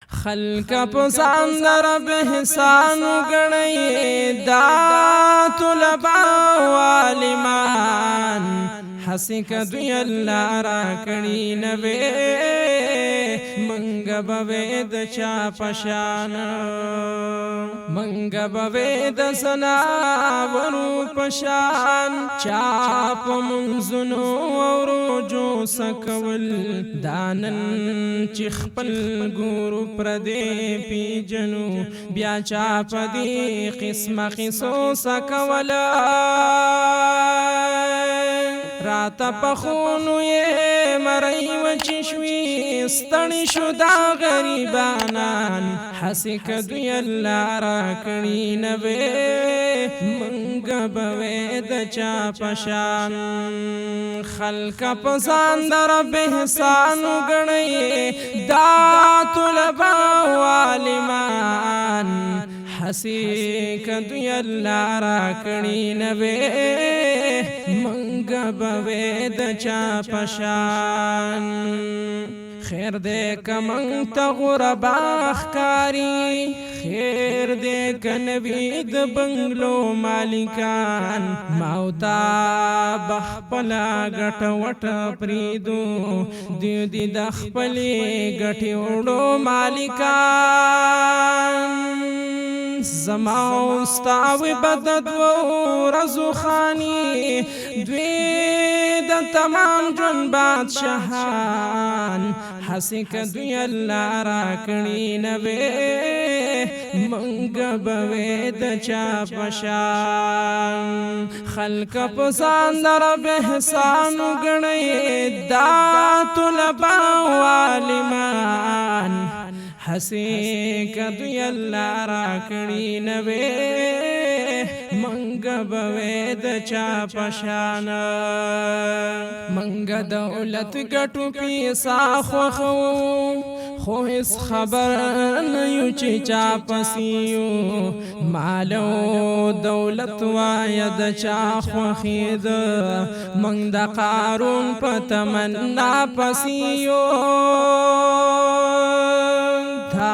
خلق پسان در رب احسان گڑی دا طلبا والمان حسی کدوی اللہ را کڑی نوے منگ بوید چا پشان منگ بوید سنا ورو پشان چاپ منزنو ورو جو سکول دانن چخپل گورو پردے پی جنو بیا چاپ دی قسم قصو سکولا راتا پخونو یہ مرائی وچشوی استنی شدا غریبانان حسی کدوی اللہ را کڑی نوے منگ بوید چا پشان خلق پسان در رب احسانو گڑی دا طلبا والمان حسی کدوی اللہ را کڑی نوے منگ بوید چا پشان خیر دے کمنگ تا غربا اخکاری خیر دے کنوید بنگلو مالکان موتا بخپلا گٹ وٹ پریدو دیو دی دخپلی گٹی وڑو مالکان زماو ستاوی بدد و رزو خانی دوی دا تمام جن بادشاہان حسی کدوی اللہ را کڑی نوے منگ بوید چا پشان خلق پسان در رب احسانو گڑی دا طلبا والمان حسی کدوی اللہ را کڑی نوے منگ بوید چا پشان منگ دولت گٹو پیسا خوخو خو اس خبر نیو چی چا پسیو مالو دولت واید چا خوخید منگ دا قارون پتمنا پسیو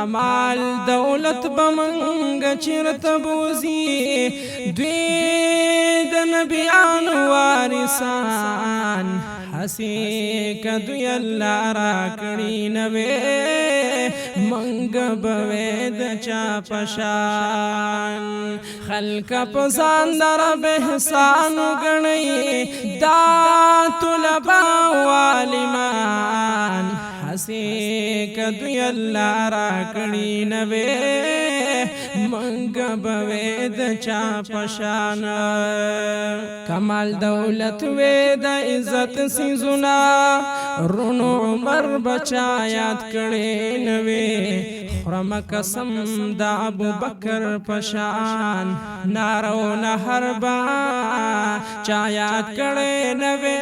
مال دولت بمنگ چرت بوزی دوی د نبیان وارثان حسی کدوی اللہ را کڑی نوے منگ بوید چا پشان خلق پسان در رب احسانو گڑی دا طلبا والمان حسی کدوی اللہ را کڑی نوے منگ بوید چا پشان کمال دولت وید عزت سیزونا رونو عمر بچا یاد کڑی نوے خرم قسم دا ابو بکر پشان نارو نہر با چا یاد کڑی نوے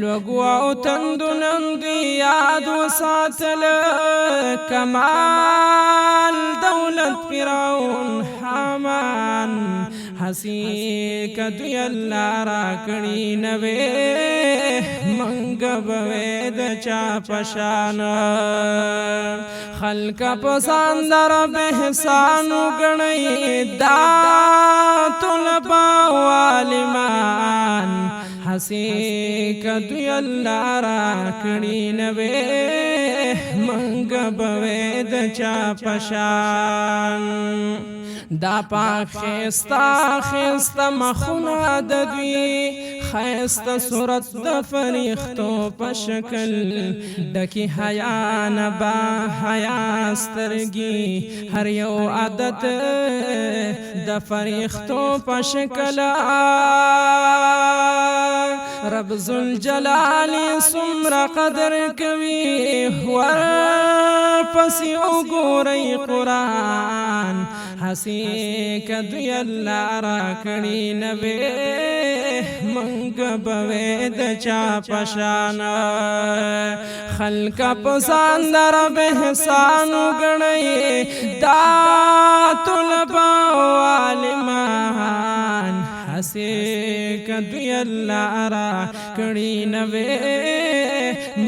لوگو او تندو نندی یاد و ساتل کمال دولت فرعون حامان حسی کدوی اللہ را کڑی نوے منگ بوید چا پشان خلق پسان در رب احسانو گڑی دا طلبا والمان حسی کدوی اللہ را کڑی نوے منگ بوید چا پشان دا پاک خیستا خیستا مخونا ددوی خیستا صورت دا فریختو پشکل ڈکی حیان با حیاسترگی ہر یو عادت دا فریختو پشکل رب ذوالجلال سمر قدر کوي ور پسی وګورئ قرآن حسی کدوی اللہ را کڑی نوے منگ بوید چا پشان خلق پسان در رب احسانو گڑی دا طلبا والمان حسی کدوی اللہ را کړي نوې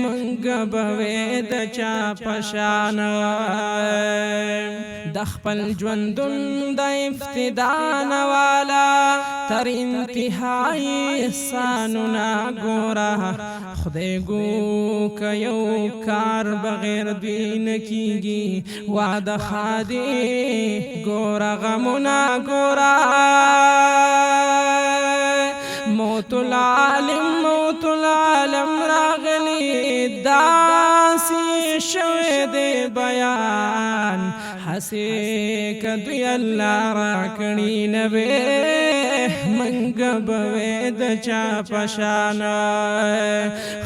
منګ بوي د چا پشان د خپل ژوندون د ابتدا نوالا تر انتهای احسانونه ګورا خدای گو کيو کار بغیر دین کیږي وعده خادي ګورا غمنا ګورا موت العالم راغلی داسی شوی دے بیان حسی کدوی اللہ راکنی نبی منگ بوی دچا پشانا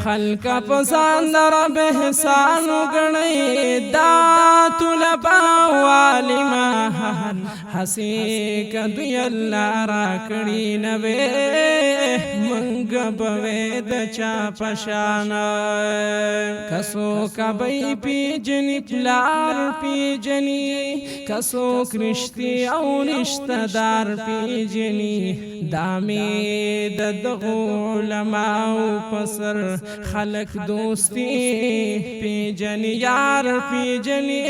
خلق پساند رب حسانو گنی دا طلبا والمان حسی کدوی اللہ راکنی نبی منگ بوی دچا پشانا کسو کبئی پی جنی پلار پی جنی کسو کرشتی او نشتدار پی جنی دامی ددغو علماء پسر خلق دوستی پی جنی یار پی جنی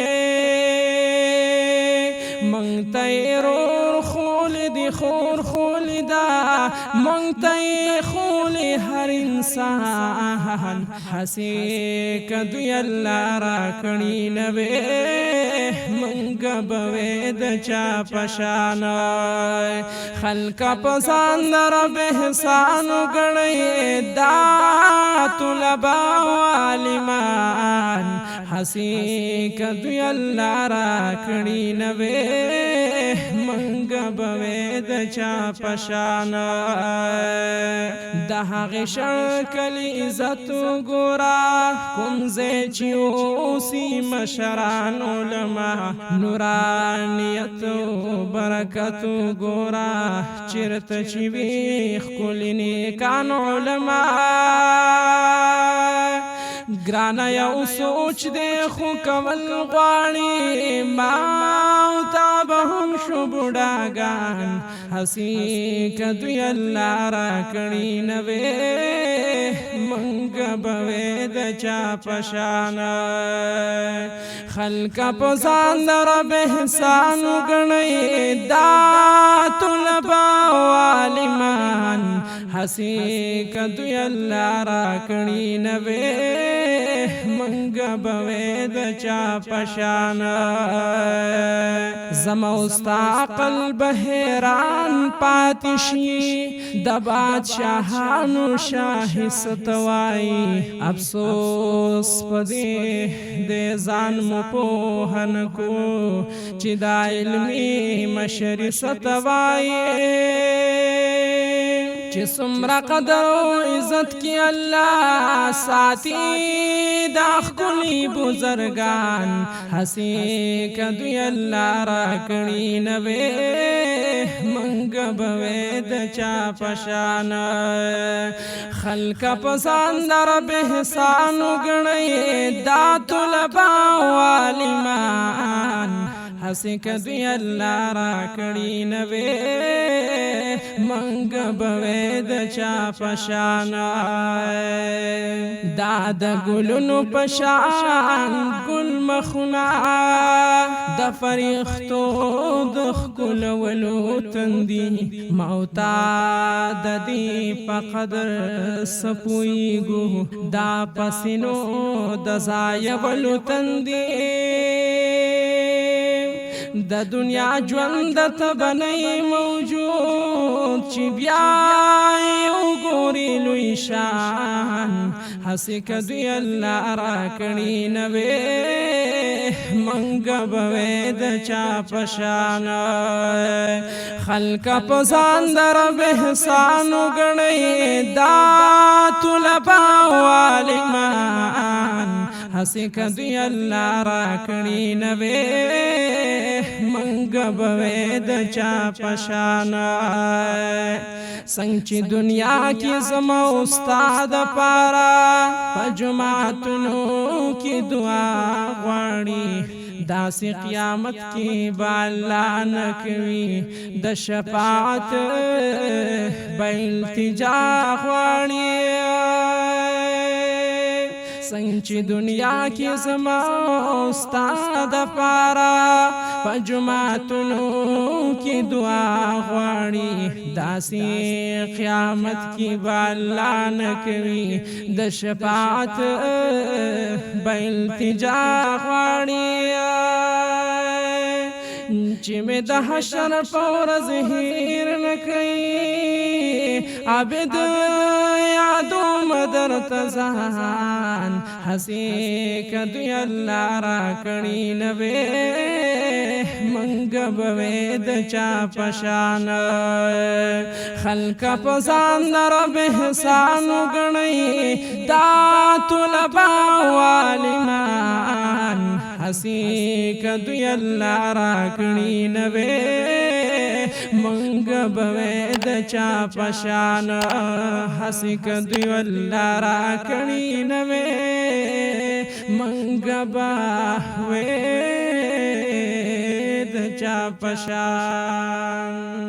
منگتای رور خول دی خور خول دا منگتای خول ہر انسان حسی کدوی اللہ راکنی نبی منگ بوی دچا پشانا خلق پساند رب احسانو گنی دا طلبا والمان حسی کدوی اللہ راکنی نبی منگ بوی دچا پشانا دهغ شکلی عزتو گورا کمزے چیوسی مشران علماء نورانیتو برکتو گورا چرت چیویخ کلی نیکان علماء گرانا یو سوچ دے خو کول غواړي ما تا به هم شو بوډاګان حسی کدوی الله راکړي نوې منګ بوي د چا پشانا خلق پسان رب احسان غني دا طلبا والمان حسی کدوی الله راکړي نوې منگ بوی د چا پشانا زما استا قلب حیران پاتشی د بادشاہانو شاہ ستوائی افسوس پدی دے ځان مو پوهن کو چې دا علمی مشر ستوائی چې څومره قدر او عزت کی الله ساتي دا خپلی بزرگان حسی کدوی الله راکړي نوې منګ بوي د چا پشانا خلق پسند رب احسان غني دا طلبا والمان حسی کدوی اللہ راکڑی نوے منگ بوے د چا پشانا داد گلونو پشان گل مخنا د فریختو دخ گل ولو تندی موتا د دی پقدر سپوئی گو دا پسینو د زایبلو تندی د دنیا ژوند ته بنئ موجود چې بیا یو ګوري لوی شان هسې کدوی الله راکړي نوې منګ بوې د چا په شان خلق په ځان در به احسان وګڼئ دا طلبا والمان هسې کدوی الله راکړي نوې منګ بوې د چا په شان څنګه چې دنیا کې زما استاد پارا په جماعتونو کې دعا غواړي داسې قیامت کې بالا نکوي د شفاعت به التجا غواړي څنګه دنیا کې زما استاد پارا پجماتونو کې دعا غواړي داسې قیامت کې بالا نکوي د شفاعت بالتجا غواړي چې مې د حشر په ورځ هیر نکړي عابد یادو مدر تزان حسی کدی الله را کړي نوې منګ بوي د چا پشان خلق پسان رب احسان غني دا طلبا والمان حسی کدی الله را کړي نوې منګ بوي د چا پشان حسی کدی الله را کړي نوې منګ بوي د چا پشان